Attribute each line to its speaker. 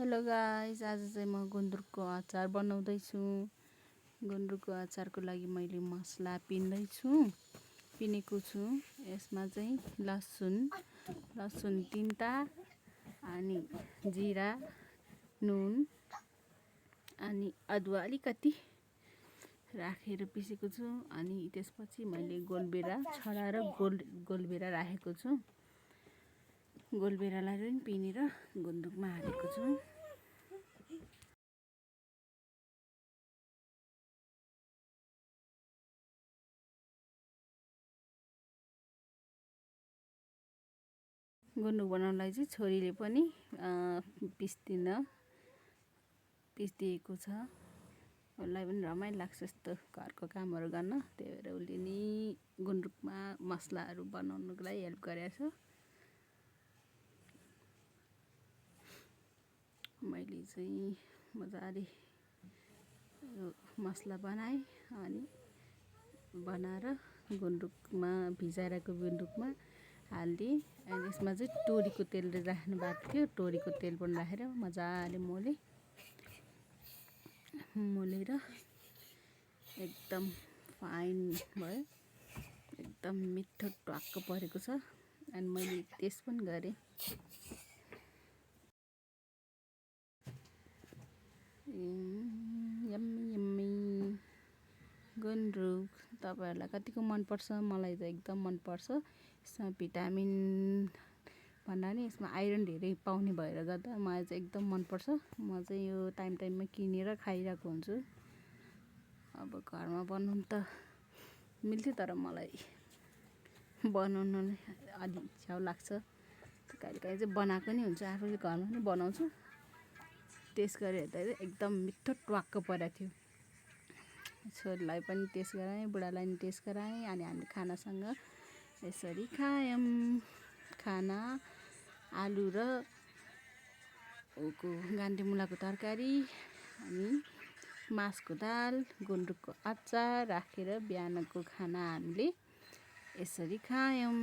Speaker 1: Hello guys, आज चाहिँ म गुन्द्रुकको अचार बनाउँदैछु। गुन्द्रुकको अचारको लागि मैले मसला पिनेको छु। यसमा चाहिँ लसुन 3टा अनि जिरा, नुन अनि अदुवा अलिकति राखेर पिसेको छु। अनि त्यसपछि मैले गोलबेरा छडाएर गोलबेरा राखेको छु। गोलबेरालाई पनि पिनेर गुन्द्रुकमा हालेको छु। गुन्द्रुक बनाउनलाई चाहिँ छोरीले पनि पिस्दिएको छ। उसलाई पनि रमाइलो लाग्छ यस्तो घरको कामहरू गर्न। त्यही भएर उसले नि गुन्द्रुकमा मसलाहरू बनाउनुको लागि हेल्प गरेको छ। मैले चाहिँ मजाले मसला बनाएँ अनि बनाएर गुन्द्रुकमा भिजाइरहेको गुन्द्रुकमा हालिदिएँ। अनि यसमा चाहिँ तोरीको तेल राख्नु भएको थियो। तोरीको तेल पनि राखेर मजाले मोलेर एकदम फाइन भयो। एकदम मिठो टक्क परेको छ। अनि मैले टेस्ट पनि गरेँ। यम्मी गुन्द्रुक तपाईहरुलाई कतिको मनपर्छ? मलाई त एकदम मनपर्छ। यसमा भिटामिन भन्दा नि यसमा आइरन धेरै पाउने भएर गर्दा मलाई चाहिँ एकदम मनपर्छ। म चाहिँ यो टाइममा किनेर खाइरहेको हुन्छु। अब घरमा बनाउनु त मिल्थ्यो, तर मलाई बनाउन अलि च्याउ लाग्छ। कहिलेकाहीँ चाहिँ बनाएको नि हुन्छ, आफूले घरमा पनि बनाउँछु। टेस्ट गरेर हेर्दा एकदम मिठो ट्वाक्क परेको थियो। छोरीलाई पनि टेस्ट गराएँ, बुढालाई पनि टेस्ट गराएँ। अनि हामी खानासँग यसरी खायौँ। खाना आलु र गान्टी मुलाको तरकारी अनि मासको दाल, गुन्द्रुकको अचार राखेर बिहानको खाना हामीले यसरी खायौँ।